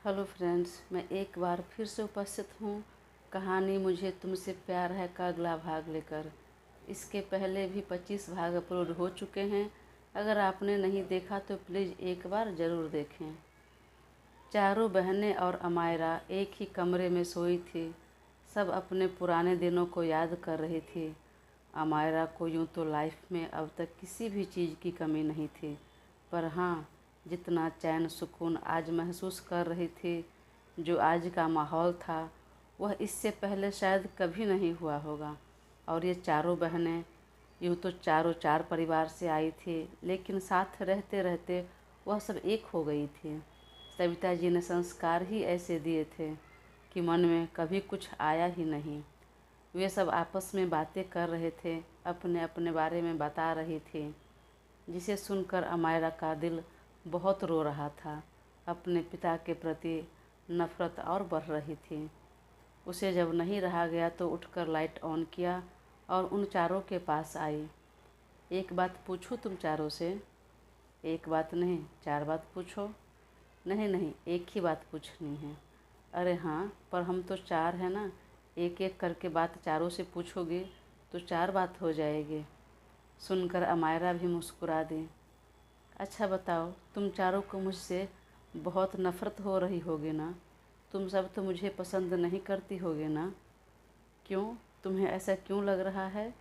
Hello friends, मैं एक बार फिर से उपस्थित हूँ कहानी मुझे तुमसे प्यार है का अगला भाग लेकर। इसके पहले भी 25 भाग अपलोड हो चुके हैं। अगर आपने नहीं देखा तो प्लीज़ एक बार ज़रूर देखें। चारों बहनें और अमायरा एक ही कमरे में सोई थी। सब अपने पुराने दिनों को याद कर रही थी। अमायरा को यूँ तो लाइफ में अब तक किसी भी चीज़ की कमी नहीं थी, पर हाँ, जितना चैन सुकून आज महसूस कर रही थी, जो आज का माहौल था, वह इससे पहले शायद कभी नहीं हुआ होगा। और ये चारों बहनें यूँ तो चारों चार परिवार से आई थी, लेकिन साथ रहते रहते वह सब एक हो गई थी। सविता जी ने संस्कार ही ऐसे दिए थे कि मन में कभी कुछ आया ही नहीं। वे सब आपस में बातें कर रहे थे, अपने अपने बारे में बता रही थी, जिसे सुनकर अमायरा का दिल बहुत रो रहा था। अपने पिता के प्रति नफरत और बढ़ रही थी। उसे जब नहीं रहा गया तो उठकर लाइट ऑन किया और उन चारों के पास आई। एक बात पूछूं तुम चारों से? एक बात नहीं, 4 बात पूछो। नहीं नहीं, एक ही बात पूछनी है। अरे हाँ, पर हम तो 4 हैं ना। एक एक करके बात चारों से पूछोगे तो 4 बात हो जाएगी। सुनकर अमायरा भी मुस्कुरा दी। अच्छा बताओ, तुम चारों को मुझसे बहुत नफ़रत हो रही होगी ना? तुम सब तो मुझे पसंद नहीं करती होगी ना? क्यों? तुम्हें ऐसा क्यों लग रहा है?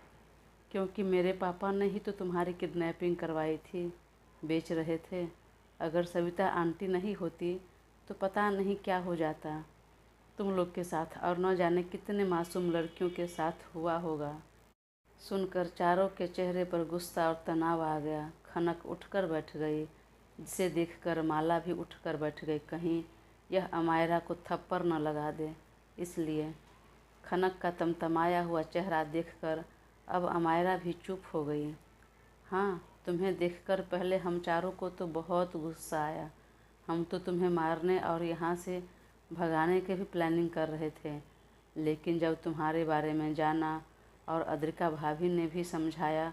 क्योंकि मेरे पापा ने ही तो तुम्हारी किडनैपिंग करवाई थी, बेच रहे थे। अगर सविता आंटी नहीं होती तो पता नहीं क्या हो जाता तुम लोग के साथ, और न जाने कितने मासूम लड़कियों के साथ हुआ होगा। सुनकर चारों के चेहरे पर गुस्सा और तनाव आ गया। खनक उठकर बैठ गई, जिसे देखकर माला भी उठकर बैठ गई, कहीं यह अमायरा को थप्पड़ न लगा दे इसलिए। खनक का तमतमाया हुआ चेहरा देखकर अब अमायरा भी चुप हो गई। हाँ, तुम्हें देखकर पहले हम चारों को तो बहुत गुस्सा आया। हम तो तुम्हें मारने और यहाँ से भगाने की भी प्लानिंग कर रहे थे, लेकिन जब तुम्हारे बारे में जाना और अद्रिका भाभी ने भी समझाया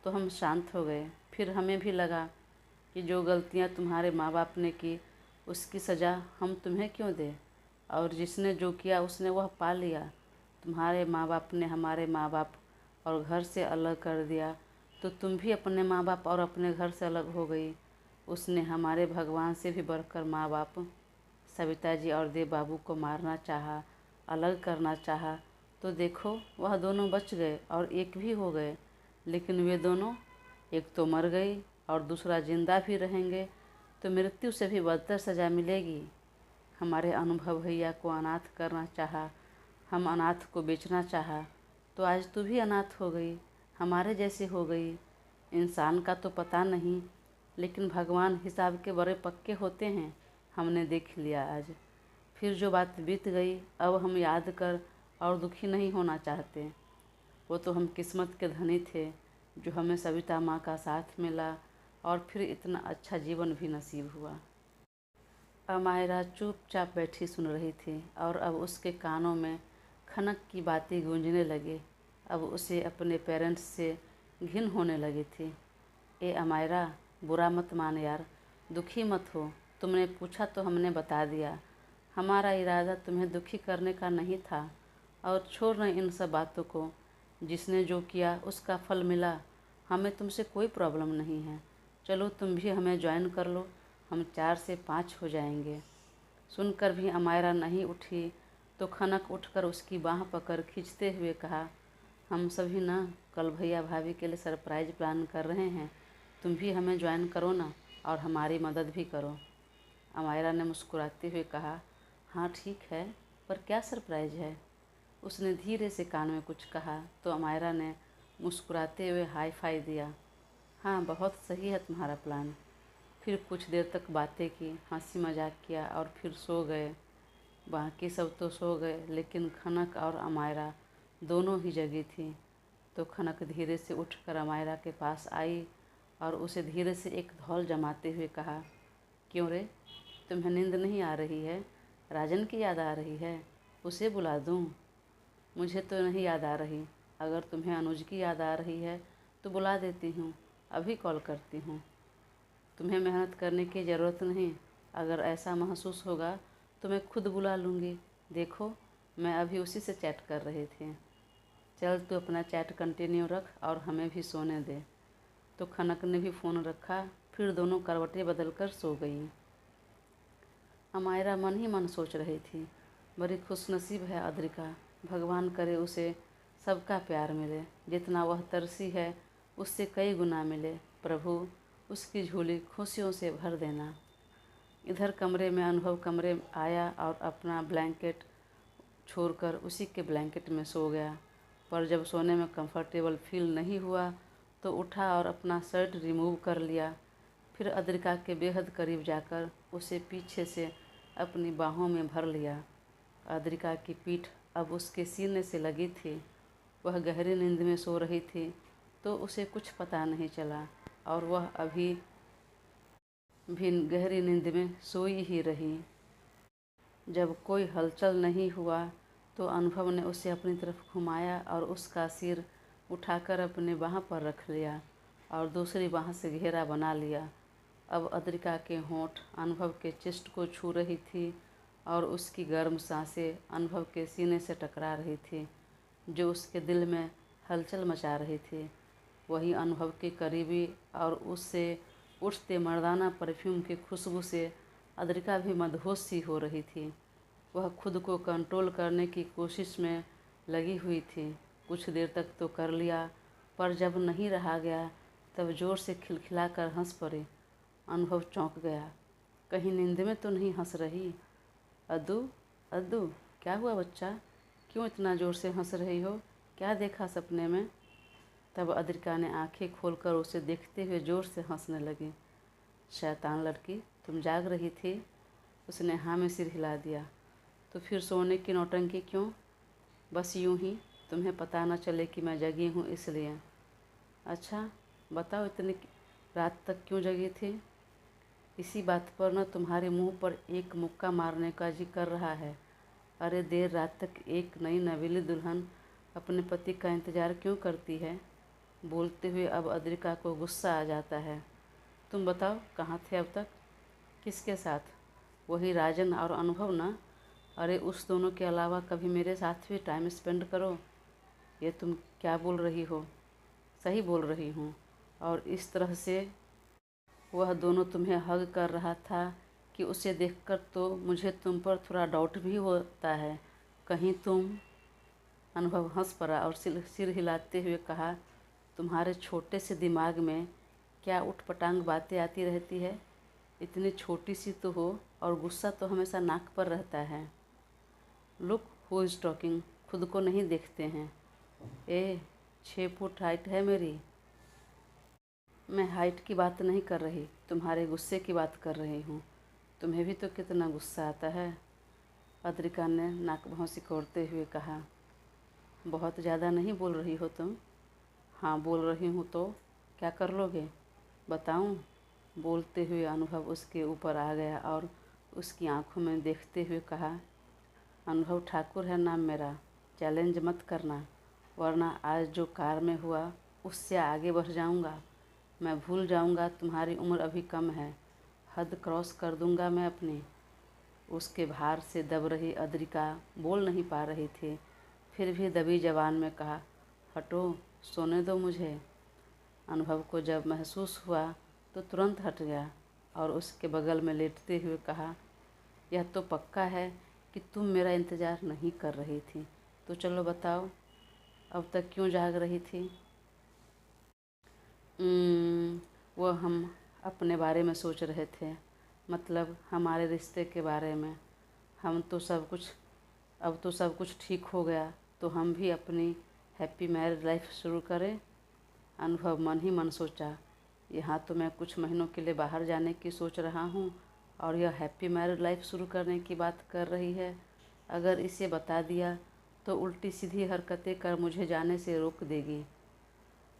तो हम शांत हो गए। फिर हमें भी लगा कि जो गलतियाँ तुम्हारे माँ बाप ने की उसकी सज़ा हम तुम्हें क्यों दें, और जिसने जो किया उसने वह पा लिया। तुम्हारे माँ बाप ने हमारे माँ बाप और घर से अलग कर दिया तो तुम भी अपने माँ बाप और अपने घर से अलग हो गई। उसने हमारे भगवान से भी बढ़कर माँ बाप सविता जी और देव बाबू को मारना चाहा, अलग करना चाहा, तो देखो वह दोनों बच गए और एक भी हो गए। लेकिन वे दोनों, एक तो मर गई और दूसरा जिंदा भी रहेंगे, तो मृत्यु से भी बदतर सज़ा मिलेगी। हमारे अनुभव भैया को अनाथ करना चाहा, हम अनाथ को बेचना चाहा, तो आज तू भी अनाथ हो गई, हमारे जैसी हो गई। इंसान का तो पता नहीं, लेकिन भगवान हिसाब के बड़े पक्के होते हैं, हमने देख लिया आज। फिर जो बात बीत गई अब हम याद कर और दुखी नहीं होना चाहते। वो तो हम किस्मत के धनी थे जो हमें सविता माँ का साथ मिला और फिर इतना अच्छा जीवन भी नसीब हुआ। अमायरा चुपचाप बैठी सुन रही थी और अब उसके कानों में खनक की बातें गूंजने लगी। अब उसे अपने पेरेंट्स से घिन होने लगी थी। ए अमायरा, बुरा मत मान यार, दुखी मत हो। तुमने पूछा तो हमने बता दिया। हमारा इरादा तुम्हें दुखी करने का नहीं था। और छोड़ न इन सब बातों को। जिसने जो किया उसका फल मिला। हमें तुमसे कोई प्रॉब्लम नहीं है। चलो तुम भी हमें ज्वाइन कर लो, हम 4 से 5 हो जाएंगे। सुनकर भी अमायरा नहीं उठी तो खनक उठकर उसकी बाँह पकड़ खींचते हुए कहा, हम सभी ना कल भैया भाभी के लिए सरप्राइज प्लान कर रहे हैं, तुम भी हमें ज्वाइन करो ना और हमारी मदद भी करो। अमायरा ने मुस्कुराते हुए कहा, हाँ ठीक है, पर क्या सरप्राइज है? उसने धीरे से कान में कुछ कहा तो अमायरा ने मुस्कुराते हुए हाई फाई दिया। हाँ, बहुत सही है तुम्हारा प्लान। फिर कुछ देर तक बातें की, हंसी मजाक किया और फिर सो गए। बाकी सब तो सो गए, लेकिन खनक और अमायरा दोनों ही जगी थी। तो खनक धीरे से उठकर अमायरा के पास आई और उसे धीरे से एक धौल जमाते हुए कहा, क्यों रे, तुम्हें नींद नहीं आ रही है? राजन की याद आ रही है? उसे बुला दूँ? मुझे तो नहीं याद आ रही। अगर तुम्हें अनुज की याद आ रही है तो बुला देती हूँ, अभी कॉल करती हूँ। तुम्हें मेहनत करने की ज़रूरत नहीं। अगर ऐसा महसूस होगा तो मैं खुद बुला लूँगी। देखो, मैं अभी उसी से चैट कर रही थी। चल तू अपना चैट कंटिन्यू रख और हमें भी सोने दे। तो खनक ने भी फ़ोन रखा। फिर दोनों करवटें बदलकर सो गईं। अमायरा मन ही मन सोच रही थी, बड़ी खुशनसीब है अद्रिका। भगवान करे उसे सबका प्यार मिले, जितना वह तरसी है उससे कई गुना मिले। प्रभु, उसकी झोली खुशियों से भर देना। इधर कमरे में अनुभव कमरे आया और अपना ब्लैंकेट छोड़कर उसी के ब्लैंकेट में सो गया। पर जब सोने में कंफर्टेबल फील नहीं हुआ तो उठा और अपना शर्ट रिमूव कर लिया। फिर अद्रिका के बेहद करीब जाकर उसे पीछे से अपनी बाहों में भर लिया। अद्रिका की पीठ अब उसके सीने से लगी थी। वह गहरी नींद में सो रही थी तो उसे कुछ पता नहीं चला और वह अभी भी गहरी नींद में सोई ही रही। जब कोई हलचल नहीं हुआ तो अनुभव ने उसे अपनी तरफ घुमाया और उसका सिर उठाकर अपने बाह पर रख लिया और दूसरी बाह से घेरा बना लिया। अब अद्रिका के होंठ अनुभव के चेस्ट को छू रही थी और उसकी गर्म सांसें अनुभव के सीने से टकरा रही थी, जो उसके दिल में हलचल मचा रही थी। वही अनुभव के करीबी और उससे उठते मर्दाना परफ्यूम की खुशबू से अद्रिका भी मदहोश सी हो रही थी। वह खुद को कंट्रोल करने की कोशिश में लगी हुई थी। कुछ देर तक तो कर लिया, पर जब नहीं रहा गया तब जोर से खिलखिलाकर हंस पड़ी। अनुभव चौंक गया। कहीं नींद में तो नहीं हंस रही? अद्दू, अद्दू, क्या हुआ बच्चा? क्यों इतना ज़ोर से हंस रही हो? क्या देखा सपने में? तब अद्रिका ने आंखें खोलकर उसे देखते हुए ज़ोर से हंसने लगी। शैतान लड़की, तुम जाग रही थी? उसने हाँ में सिर हिला दिया। तो फिर सोने की नौटंकी क्यों? बस यूं ही, तुम्हें पता न चले कि मैं जगी हूँ इसलिए। अच्छा, बताओ इतनी रात तक क्यों जगी थी? इसी बात पर न तुम्हारे मुंह पर एक मुक्का मारने का जी कर रहा है। अरे देर रात तक एक नई नवेली दुल्हन अपने पति का इंतज़ार क्यों करती है? बोलते हुए अब अद्रिका को गुस्सा आ जाता है। तुम बताओ, कहाँ थे अब तक? किसके साथ? वही राजन और अनुभव ना? अरे उस दोनों के अलावा कभी मेरे साथ भी टाइम स्पेंड करो। ये तुम क्या बोल रही हो? सही बोल रही हूँ। और इस तरह से वह दोनों तुम्हें हग कर रहा था कि उसे देखकर तो मुझे तुम पर थोड़ा डाउट भी होता है। कहीं तुम। अनुभव हंस पड़ा और सिर हिलाते हुए कहा, तुम्हारे छोटे से दिमाग में क्या उटपटांग बातें आती रहती है? इतनी छोटी सी तो हो और गुस्सा तो हमेशा नाक पर रहता है। लुक हु इज़ टॉकिंग, खुद को नहीं देखते हैं? 6 फुट हाइट है मेरी। मैं हाइट की बात नहीं कर रही, तुम्हारे गुस्से की बात कर रही हूँ। तुम्हें भी तो कितना गुस्सा आता है। अद्रिका ने नाक भौं सिकोड़ते हुए कहा। बहुत ज़्यादा नहीं बोल रही हो तुम? हाँ बोल रही हूँ, तो क्या कर लोगे? बताऊँ? बोलते हुए अनुभव उसके ऊपर आ गया और उसकी आंखों में देखते हुए कहा, अनुभव ठाकुर है नाम मेरा। चैलेंज मत करना, वरना आज जो कार में हुआ उससे आगे बढ़ जाऊंगा। मैं भूल जाऊंगा तुम्हारी उम्र अभी कम है। हद क्रॉस कर दूंगा मैं अपनी। उसके भार से दब रही अद्रिका बोल नहीं पा रही थी, फिर भी दबी जबान में कहा, हटो, सोने दो मुझे। अनुभव को जब महसूस हुआ तो तुरंत हट गया और उसके बगल में लेटते हुए कहा, यह तो पक्का है कि तुम मेरा इंतज़ार नहीं कर रही थी। तो चलो बताओ, अब तक क्यों जाग रही थी? वह हम अपने बारे में सोच रहे थे, मतलब हमारे रिश्ते के बारे में। अब तो सब कुछ ठीक हो गया तो हम भी अपनी हैप्पी मैरिड लाइफ शुरू करें। अनुभव मन ही मन सोचा, यहाँ तो मैं कुछ महीनों के लिए बाहर जाने की सोच रहा हूँ और यह हैप्पी मैरिड लाइफ शुरू करने की बात कर रही है। अगर इसे बता दिया तो उल्टी सीधी हरकतें कर मुझे जाने से रोक देगी।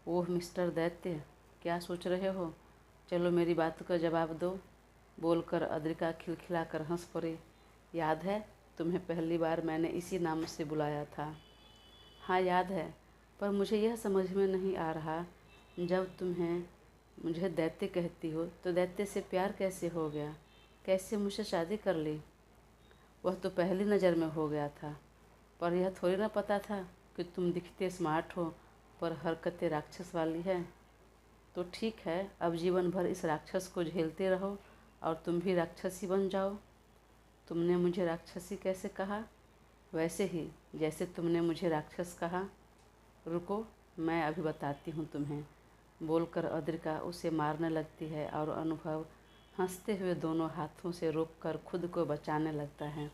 ओह मिस्टर दैत्य, क्या सोच रहे हो? चलो मेरी बात का जवाब दो। बोलकर अद्रिका खिलखिलाकर हंस पड़ी। याद है तुम्हें पहली बार मैंने इसी नाम से बुलाया था? हाँ याद है, पर मुझे यह समझ में नहीं आ रहा, जब तुम्हें मुझे दैत्य कहती हो तो दैत्य से प्यार कैसे हो गया? कैसे मुझसे शादी कर ली? वह तो पहली नज़र में हो गया था, पर यह थोड़ी ना पता था कि तुम दिखते स्मार्ट हो पर हरकतें राक्षस वाली है। तो ठीक है, अब जीवन भर इस राक्षस को झेलते रहो और तुम भी राक्षसी बन जाओ। तुमने मुझे राक्षसी कैसे कहा? वैसे ही जैसे तुमने मुझे राक्षस कहा। रुको, मैं अभी बताती हूँ तुम्हें, बोलकर अद्रिका उसे मारने लगती है और अनुभव हंसते हुए दोनों हाथों से रोककर खुद को बचाने लगता है।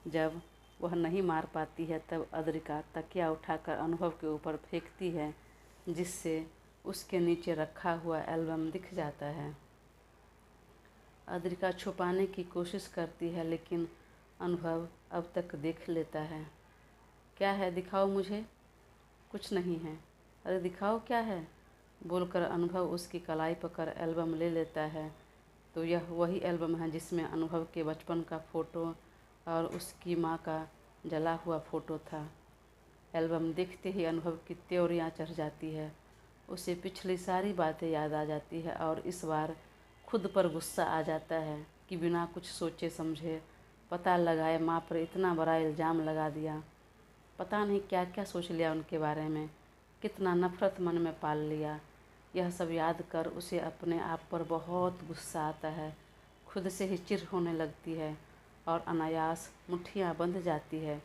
जब वह नहीं मार पाती है तब अद्रिका तकिया उठाकर अनुभव के ऊपर फेंकती है, जिससे उसके नीचे रखा हुआ एल्बम दिख जाता है। अद्रिका छुपाने की कोशिश करती है, लेकिन अनुभव अब तक देख लेता है। क्या है, दिखाओ मुझे। कुछ नहीं है। अरे दिखाओ क्या है, बोलकर अनुभव उसकी कलाई पकड़ एल्बम ले लेता है। तो यह वही एल्बम है जिसमें अनुभव के बचपन का फ़ोटो और उसकी माँ का जला हुआ फ़ोटो था। एल्बम देखते ही अनुभव की त्योरियाँ चढ़ जाती है। उसे पिछली सारी बातें याद आ जाती है और इस बार खुद पर गुस्सा आ जाता है कि बिना कुछ सोचे समझे पता लगाए माँ पर इतना बड़ा इल्ज़ाम लगा दिया। पता नहीं क्या क्या सोच लिया उनके बारे में, कितना नफ़रत मन में पाल लिया। यह सब याद कर उसे अपने आप पर बहुत गुस्सा आता है। खुद से ही चिढ़ होने लगती है और अनायास मुट्ठियाँ बंध जाती है,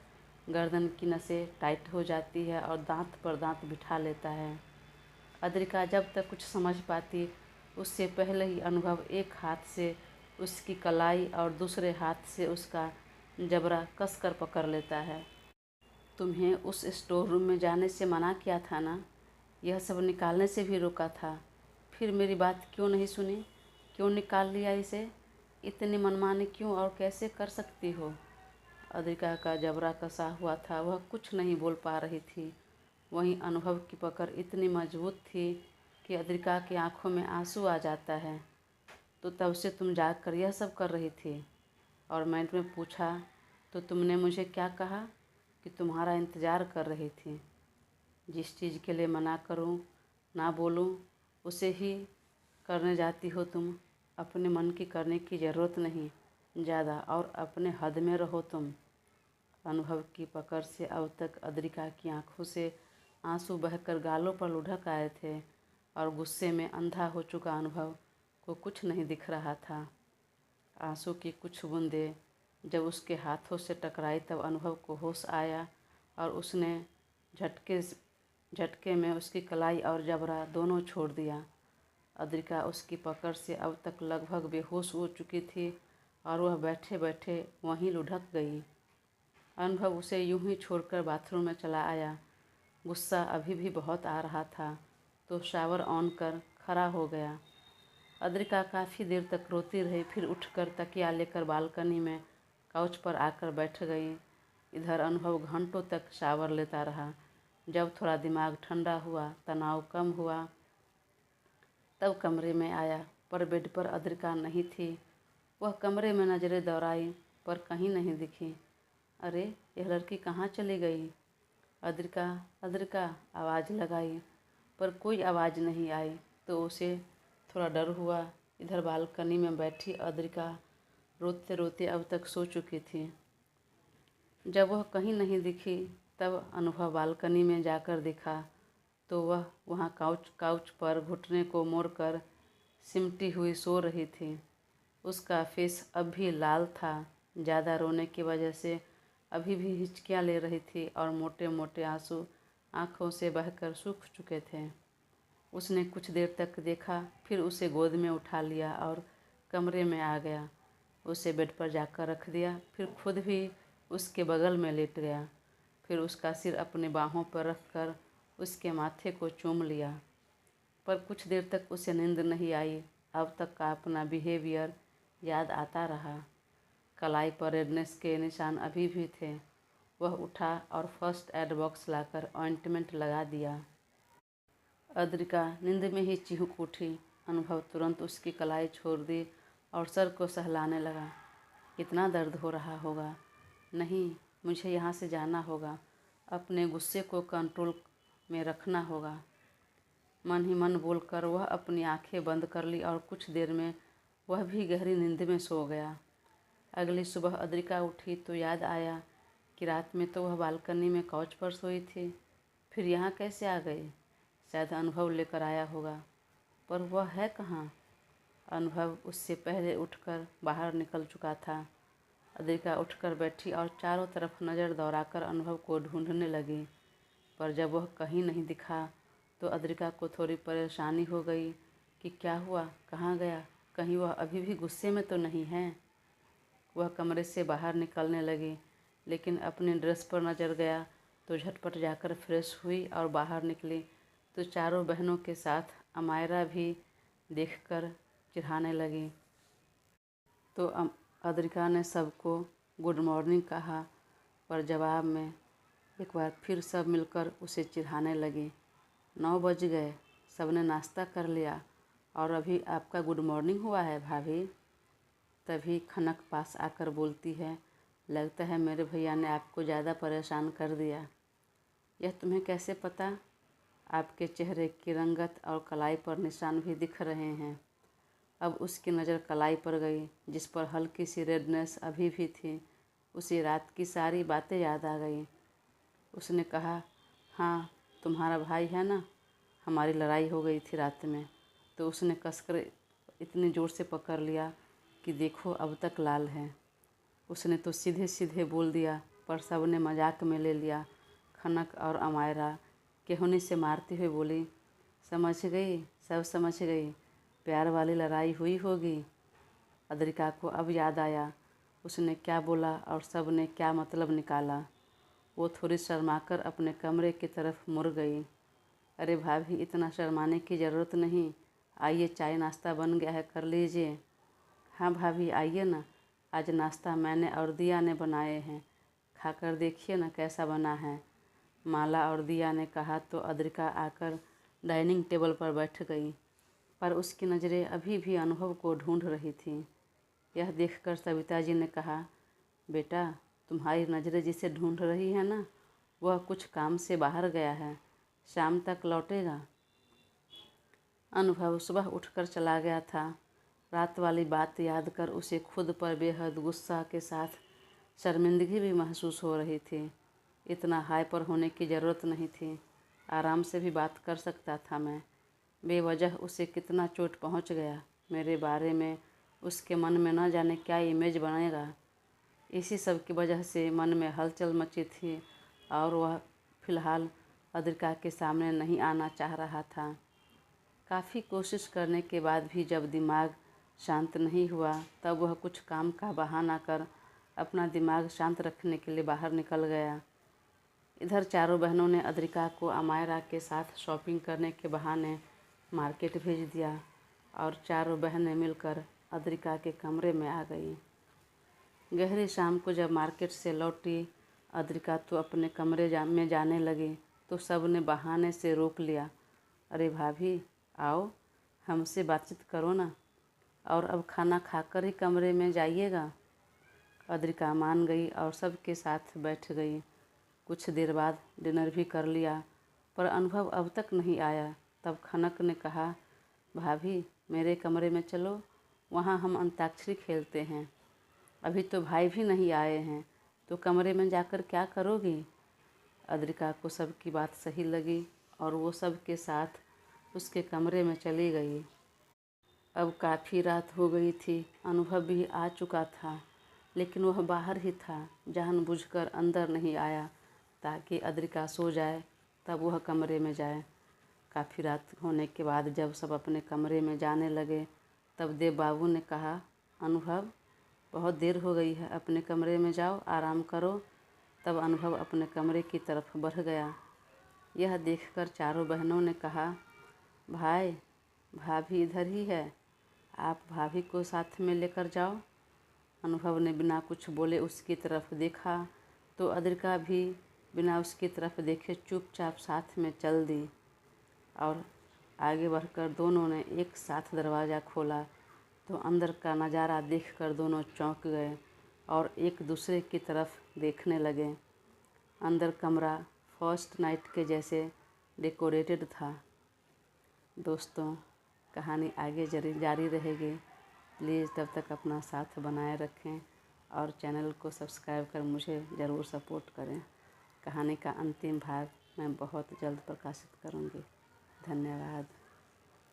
गर्दन की नसें टाइट हो जाती है और दांत पर दांत बिठा लेता है। अद्रिका जब तक कुछ समझ पाती, उससे पहले ही अनुभव एक हाथ से उसकी कलाई और दूसरे हाथ से उसका जबड़ा कसकर पकड़ लेता है। तुम्हें उस स्टोर रूम में जाने से मना किया था ना, यह सब निकालने से भी रोका था, फिर मेरी बात क्यों नहीं सुनी? क्यों निकाल लिया इसे? इतनी मनमानी क्यों और कैसे कर सकती हो? अद्रिका का जबड़ा कसा हुआ था, वह कुछ नहीं बोल पा रही थी। वहीं अनुभव की पकड़ इतनी मजबूत थी कि अद्रिका की आंखों में आंसू आ जाता है। तो तब से तुम जाग कर यह सब कर रही थी? और मैंने पूछा तो तुमने मुझे क्या कहा? कि तुम्हारा इंतज़ार कर रही थी। जिस चीज़ के लिए मना करूं, ना बोलूं, उसे ही करने जाती हो तुम। अपने मन की करने की ज़रूरत नहीं ज़्यादा, और अपने हद में रहो तुम। अनुभव की पकड़ से अब तक अद्रिका की आंखों से आंसू बहकर गालों पर लुढ़क आए थे और गुस्से में अंधा हो चुका अनुभव को कुछ नहीं दिख रहा था। आंसू की कुछ बूंदें जब उसके हाथों से टकराई तब अनुभव को होश आया और उसने झटके में उसकी कलाई और जबड़ा दोनों छोड़ दिया। अद्रिका उसकी पकड़ से अब तक लगभग बेहोश हो चुकी थी और वह बैठे बैठे वहीं लुढ़क गई। अनुभव उसे यूं ही छोड़कर बाथरूम में चला आया। गुस्सा अभी भी बहुत आ रहा था तो शावर ऑन कर खड़ा हो गया। अद्रिका काफ़ी देर तक रोती रही, फिर उठकर तकिया लेकर बालकनी में काउच पर आकर बैठ गई। इधर अनुभव घंटों तक शावर लेता रहा। जब थोड़ा दिमाग ठंडा हुआ, तनाव कम हुआ, तब कमरे में आया, पर बेड पर अद्रिका नहीं थी। वह कमरे में नज़रें दौड़ाई पर कहीं नहीं दिखी। अरे, यह लड़की कहाँ चली गई? अद्रिका, अद्रिका आवाज़ लगाई, पर कोई आवाज़ नहीं आई। तो उसे थोड़ा डर हुआ। इधर बालकनी में बैठी अद्रिका रोते रोते अब तक सो चुकी थी। जब वह कहीं नहीं दिखी तब अनुभव बालकनी में जाकर देखा तो वह वहाँ काउच पर घुटने को मोड़कर सिमटी हुई सो रही थी। उसका फेस अब भी लाल था, ज़्यादा रोने की वजह से अभी भी हिचकियाँ ले रही थी और मोटे मोटे आंसू आँखों से बहकर सूख चुके थे। उसने कुछ देर तक देखा, फिर उसे गोद में उठा लिया और कमरे में आ गया। उसे बेड पर जाकर रख दिया, फिर खुद भी उसके बगल में लेट गया। फिर उसका सिर अपने बाहों पर रखकर उसके माथे को चूम लिया। पर कुछ देर तक उसे नींद नहीं आई। अब तक का अपना बिहेवियर याद आता रहा। कलाई पर रेडनेस के निशान अभी भी थे। वह उठा और फर्स्ट एड बॉक्स लाकर ऑइंटमेंट लगा दिया। अद्रिका नींद में ही चिहुक उठी। अनुभव तुरंत उसकी कलाई छोड़ दी और सर को सहलाने लगा। कितना दर्द हो रहा होगा। नहीं, मुझे यहाँ से जाना होगा। अपने गुस्से को कंट्रोल में रखना होगा। मन ही मन बोलकर वह अपनी आंखें बंद कर ली और कुछ देर में वह भी गहरी नींद में सो गया। अगली सुबह अद्रिका उठी तो याद आया कि रात में तो वह बालकनी में काउच पर सोई थी, फिर यहाँ कैसे आ गई। शायद अनुभव लेकर आया होगा, पर वह है कहाँ। अनुभव उससे पहले उठकर बाहर निकल चुका था। अद्रिका उठकर बैठी और चारों तरफ नज़र दौड़ाकर अनुभव को ढूंढने लगी, पर जब वह कहीं नहीं दिखा तो अद्रिका को थोड़ी परेशानी हो गई कि क्या हुआ, कहाँ गया, कहीं वह अभी भी गुस्से में तो नहीं है। वह कमरे से बाहर निकलने लगी, लेकिन अपने ड्रेस पर नज़र गया तो झटपट जाकर फ्रेश हुई और बाहर निकली तो चारों बहनों के साथ अमायरा भी देखकर चिढ़ाने लगी। तो अद्रिका ने सबको गुड मॉर्निंग कहा, पर जवाब में एक बार फिर सब मिलकर उसे चिढ़ाने लगी। 9 बज गए, सबने नाश्ता कर लिया और अभी आपका गुड मॉर्निंग हुआ है भाभी। तभी खनक पास आकर बोलती है, लगता है मेरे भैया ने आपको ज़्यादा परेशान कर दिया। यह तुम्हें कैसे पता? आपके चेहरे की रंगत और कलाई पर निशान भी दिख रहे हैं। अब उसकी नज़र कलाई पर गई, जिस पर हल्की सी रेडनेस अभी भी थी। उसी रात की सारी बातें याद आ गई। उसने कहा, हाँ तुम्हारा भाई है ना, हमारी लड़ाई हो गई थी रात में। तो उसने कसकर इतनी ज़ोर से पकड़ लिया कि देखो अब तक लाल है। उसने तो सीधे सीधे बोल दिया, पर सब ने मजाक में ले लिया। खनक और अमायरा केहूनी से मारती हुई बोली, समझ गई, सब समझ गई, प्यार वाली लड़ाई हुई होगी। अद्रिका को अब याद आया उसने क्या बोला और सब ने क्या मतलब निकाला। वो थोड़ी शर्माकर अपने कमरे की तरफ मुड़ गई। अरे भाभी, इतना शर्माने की ज़रूरत नहीं, आइए चाय नाश्ता बन गया है, कर लीजिए। हाँ भाभी आइए ना, आज नाश्ता मैंने और दिया ने बनाए हैं, खाकर देखिए ना कैसा बना है। माला और दिया ने कहा तो अद्रिका आकर डाइनिंग टेबल पर बैठ गई, पर उसकी नज़रें अभी भी अनुभव को ढूंढ रही थीं। यह देखकर सविता जी ने कहा, बेटा तुम्हारी नज़रें जिसे ढूंढ रही है ना, वह कुछ काम से बाहर गया है, शाम तक लौटेगा। अनुभव सुबह उठकर चला गया था। रात वाली बात याद कर उसे खुद पर बेहद गुस्सा के साथ शर्मिंदगी भी महसूस हो रही थी। इतना हाइपर होने की ज़रूरत नहीं थी, आराम से भी बात कर सकता था मैं। बेवजह उसे कितना चोट पहुंच गया। मेरे बारे में उसके मन में न जाने क्या इमेज बनेगा। इसी सब की वजह से मन में हलचल मची थी और वह फिलहाल अद्रिका के सामने नहीं आना चाह रहा था। काफ़ी कोशिश करने के बाद भी जब दिमाग शांत नहीं हुआ, तब वह कुछ काम का बहाना कर अपना दिमाग शांत रखने के लिए बाहर निकल गया। इधर चारों बहनों ने अद्रिका को अमायरा के साथ शॉपिंग करने के बहाने मार्केट भेज दिया और चारों बहनें मिलकर अद्रिका के कमरे में आ गई। गहरी शाम को जब मार्केट से लौटी अद्रिका तो अपने कमरे में जाने लगी तो सब ने बहाने से रोक लिया। अरे भाभी आओ, हमसे बातचीत करो ना, और अब खाना खाकर ही कमरे में जाइएगा। अद्रिका मान गई और सबके साथ बैठ गई। कुछ देर बाद डिनर भी कर लिया, पर अनुभव अब तक नहीं आया। तब खनक ने कहा, भाभी मेरे कमरे में चलो, वहाँ हम अंताक्षरी खेलते हैं। अभी तो भाई भी नहीं आए हैं, तो कमरे में जाकर क्या करोगी। अद्रिका को सबकी बात सही लगी और वो सबके साथ उसके कमरे में चली गई। अब काफ़ी रात हो गई थी। अनुभव भी आ चुका था, लेकिन वह बाहर ही था, जानबूझकर अंदर नहीं आया ताकि अद्रिका सो जाए तब वह कमरे में जाए। काफ़ी रात होने के बाद जब सब अपने कमरे में जाने लगे तब देव बाबू ने कहा, अनुभव बहुत देर हो गई है, अपने कमरे में जाओ, आराम करो। तब अनुभव अपने कमरे की तरफ बढ़ गया। यह देखकर चारों बहनों ने कहा, भाई भाभी इधर ही है, आप भाभी को साथ में लेकर जाओ। अनुभव ने बिना कुछ बोले उसकी तरफ देखा तो अद्रिका भी बिना उसकी तरफ देखे चुपचाप साथ में चल दी और आगे बढ़कर दोनों ने एक साथ दरवाज़ा खोला तो अंदर का नज़ारा देखकर दोनों चौंक गए और एक दूसरे की तरफ देखने लगे। अंदर कमरा फर्स्ट नाइट के जैसे डेकोरेटेड था। दोस्तों, कहानी आगे जारी रहेगी। प्लीज़ तब तक अपना साथ बनाए रखें और चैनल को सब्सक्राइब कर मुझे ज़रूर सपोर्ट करें। कहानी का अंतिम भाग मैं बहुत जल्द प्रकाशित करूँगी। धन्यवाद।